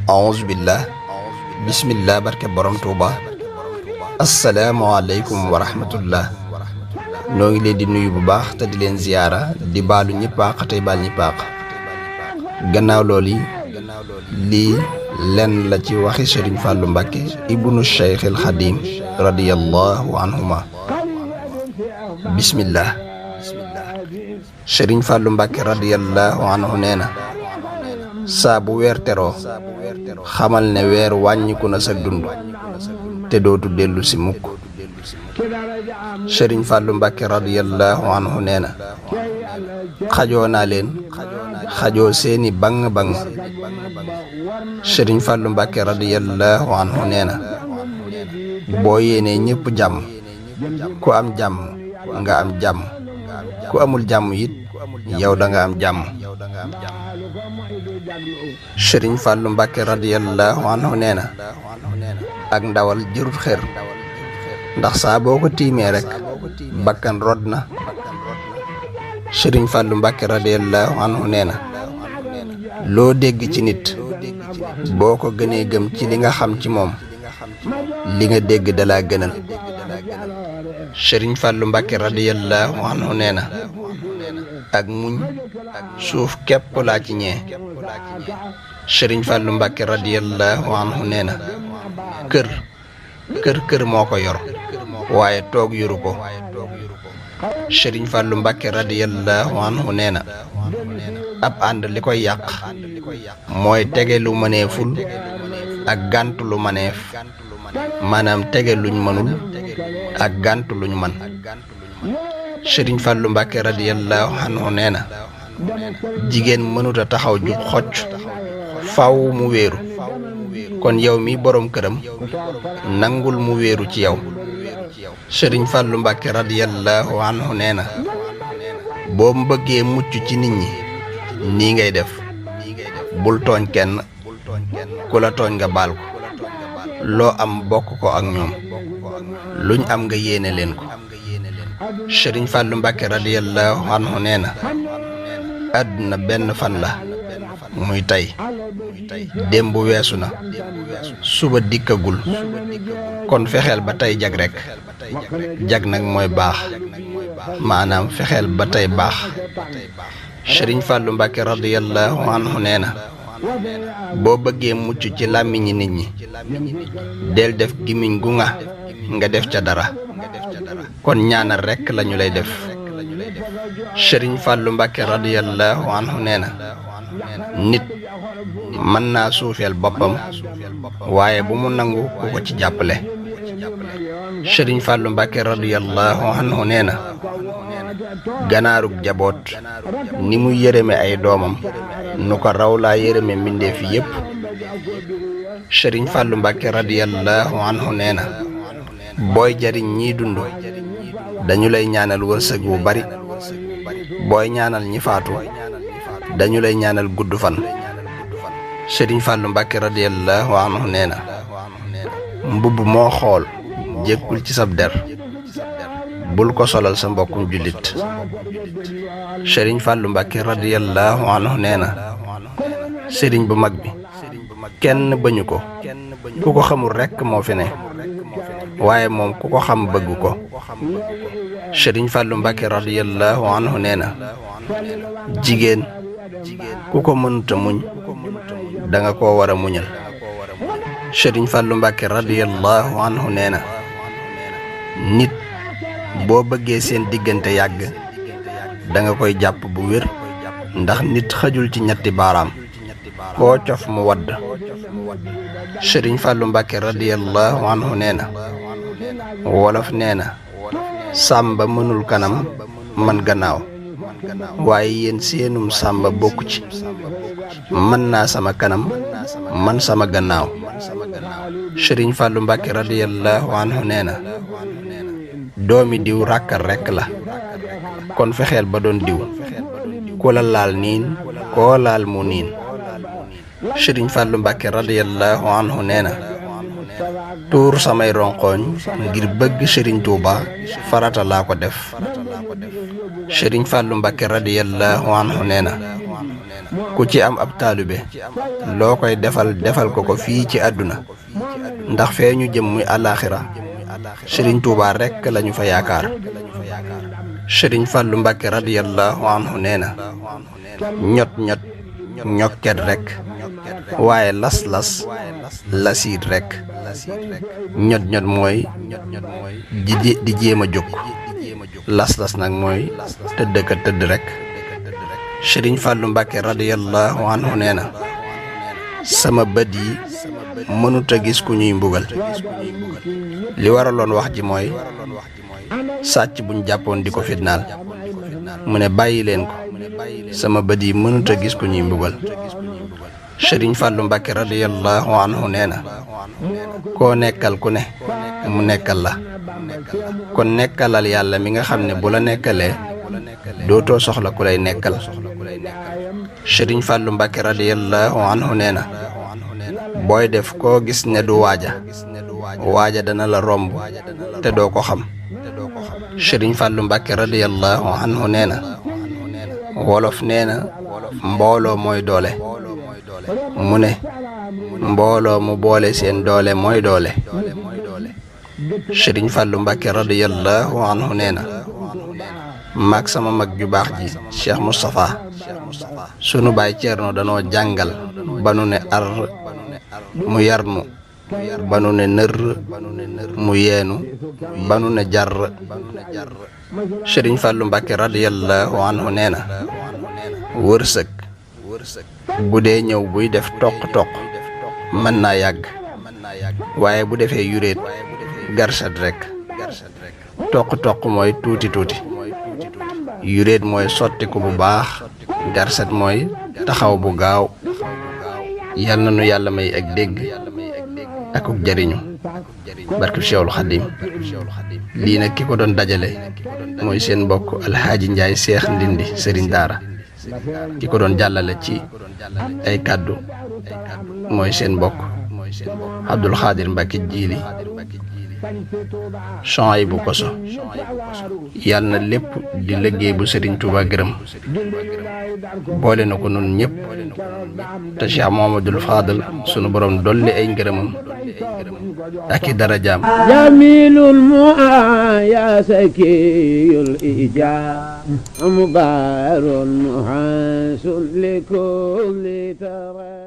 a'uuzu billah bismillah barke borom Tuuba asalaamaaleykum wa rahmatullah noo ngi leen di nuyu bu baax te di leen ziyaara di baalu ñëpp àq tey baal ñëpp àq gannaaw loolu lii lenn la ci waxi Sëriñ Fàllu Mbàkke ibnu Cheikhil Xadim radiyallahu anhuma bismillah Sëriñ Fàllu Mbàkke radiyallahu anhu nee na saa bu weer teroo xamal ne weer wàññiku na sa dund te dootu dellu si mukk Sëriñ Fàllu Mbàkke radiyallahu anhu nee na xajoo naa leen xajoo seeni bang bang Sëriñ Fàllu Mbàkke radiyallahu anhu nee na boo yéenee ñëpp jàmm ku am jàmm nga am jàmm ku amul jàmm it yow da nga am jàmm Sëriñ Fàllu Mbàkke radiyallahu anhu nee na ak ndawal jërut xër ndax saa boo ko tiimee rek bakkan rod na Sëriñ Fàllu Mbàkke radiyallahu anhu nee na loo dégg ci nit boo ko gënee gëm ci li nga xam ci moom li nga dégg dalaa gënal Sëriñ Fàllu Mbàkke radiyallahu anhu nee na ak muñ suuf képp laa ci ñee Sëriñ Fàllu Mbàkke radiyallahu anhu nee na kër moo ko yor waaye toog yoru ko Sëriñ Fàllu Mbàkke radiyallahu anhu nee na ab ànd li koy yàq mooy tege lu mëneeful ak gàntu lu mëneef maanaam tege luñ mënul ak gàntu luñ mën Sëriñ Fàllu Mbàkke radiyallahu anhu nee na jigéen mënuta taxaw jub xocc faw mu wéeru kon yow mi boroom këram nangul mu wéeru ci yow Sëriñ Fàllu Mbàkke radiyallahu anhu nee na boo bëggee mucc ci nit ñi nii ngay def bul tooñ kenn ku la tooñ nga baal ko loo am bokk ko ak ñoom luñ am nga yéene leen ko Sëriñ Fàllu Mbàkke radiyallahu anhu nee na àdduna benn fan la muy tey démb weesu na suba dikkagul kon fexeel ba tey jag rekk jag nag mooy baax maanaam fexeel ba tey baax Sëriñ Fàllu Mbàkke radiyallahu anhu nee na boo bëggee mucc ci làmmiñi nit ñi del def gimiñ gu nga def ca dara kon ñaanal rekk lañu lay def Sëriñ Fàllu Mbàkke radiyallahu anhu nee na nit mën naa suufeel boppam waaye bu mu nangu ku ko ci jàppale Sëriñ Fàllu Mbàkke radiyallahu anhu nee na ganaarug jaboot ni mu yërëme ay doomam nu ko raw laa yërëme mbindeef yépp Sëriñ Fàllu Mbàkke radiyallahu anhu nee na booy jariñ ñiy dund dañu lay ñaanal wërsëg wu bari booy ñaanal ñi faatu dañu lay ñaanal gudd fan Sëriñ Fàllu Mbàkke radiyallahu anhu nee na mbubb moo xool jékkul ci sab der bul ko solal sa mbokkum jullit Sëriñ Fàllu Mbàkke radiyallahu anhu nee na sëriñ bu mag bi kenn bañu ko ku ko xamul rekk moo fi ne waaye moom ku ko xam bëgg ko Sëriñ Fàllu Mbàkke radiyallahu anhu nee na jigéen ku ko mënuta muñ danga ko war a muñal Sëriñ Fàllu Mbàkke radiyallahu anhu nee na nit boo bëggee seen diggante yàgg danga koy jàpp bu wér ndax nit xajul ci ñetti baaraam koo cof mu wadd Sëriñ Fàllu Mbàkke radiyallahu anhu nee na wolof nee na sàmba mënul kanam man gannaaw waaye yéen seenum sàmba bokku ci mën naa sama kanam man sama gannaaw Sëriñ Fàllu Mbàkke radiyallahu anhu nee na doomi diw ràkkal rekk la kon fexeel ba doon diw ku la laal niin koo laal mu niin Sëriñ Fàllu Mbàkke radiyallahu anhu nee na tuur samay ronqooñ ngir bëgg Sëriñ Tuuba farata laa ko def Sëriñ Fàllu Mbàkke radiyallahu anhu nee na ku ci am ab taalibe loo koy defal defal ko ko fii ci àdduna ndax fee ñu jëm muy àllaaxira sëriñ Tuubaa rekk lañu fa yaakaar. sëriñ Fàllu Mbàkke radiyallahu anhu nee na ñot ñot ñokket rekk waaye las-las lasiit rekk. ñot ñot mooy di jéem a jóg, las-las nag mooy tëdd ka tëdd rekk. sëriñ Fàllu Mbàkke radiyallahu anhu nee na sama bët yi mënut a gis ku ñuy mbugal. li waraloon wax ji mooy sàcc buñ jàppoon di ko fitnaal mu ne bàyyi leen ko, sama bët yi mënut a gis ku ñuy mbugal. sëriñ Fàllu Mbàkke radiyallahu anhu nee na koo nekkal ku ne mu nekkal la, kon nekkalal yàlla mi nga xam ne bu la nekkalee dootoo soxla ku lay nekkal. sëriñ Fàllu Mbàkke radiyallahu anhu nee na booy def koo gis ne du waaja dana la romb te doo ko xam. sëriñ Fàllu Mbàkke radiyallahu anhu nee na wolof nee na mbooloo mooy doole, mu ne mbooloo mu boole seen doole mooy doole. sëriñ Fàllu Mbàkke radiyallahu anhu nee na maag sama mag ju baax ji Cheikh Moustapha sunu baay Ceerno danoo jàngal ba nu ne ar mu yarnu, ba nu ne nër mu yeenu, ba nu ne jar. sëriñ Fàllu Mbàkke radiyallahu anhu nee na wërsëg bu dee ñëw buy def toq-toq mën naa yàgg, waaye bu defee yuréet garsat rekk. toq-toq mooy tuuti tuuti, yuréet mooy sottiku bu baax, garsat mooy taxaw bu gaaw. yal na nu yàlla may ak dégg akuk jariñu barkeb Cheikhul Xadim. lii nag ki ko doon dajale mooy seen mbokk Alxaaji Njaay Seex Ndindi sëriñ daara, ki ko doon jàllale ci ay kàddu mooy seen mbokk Abdul Xaadir Mbàkke Jiili Suhaybu Koso. yal na lépp di liggéey bu sëriñ Tuuba gërëm, boole na ko nun ñëpp te Cheikh Muhammadul Faadal sunu borom dolli ay ngërëmam ak i darajaam. jamilul muaya sakiyul ija mubarun muhasun likulli tara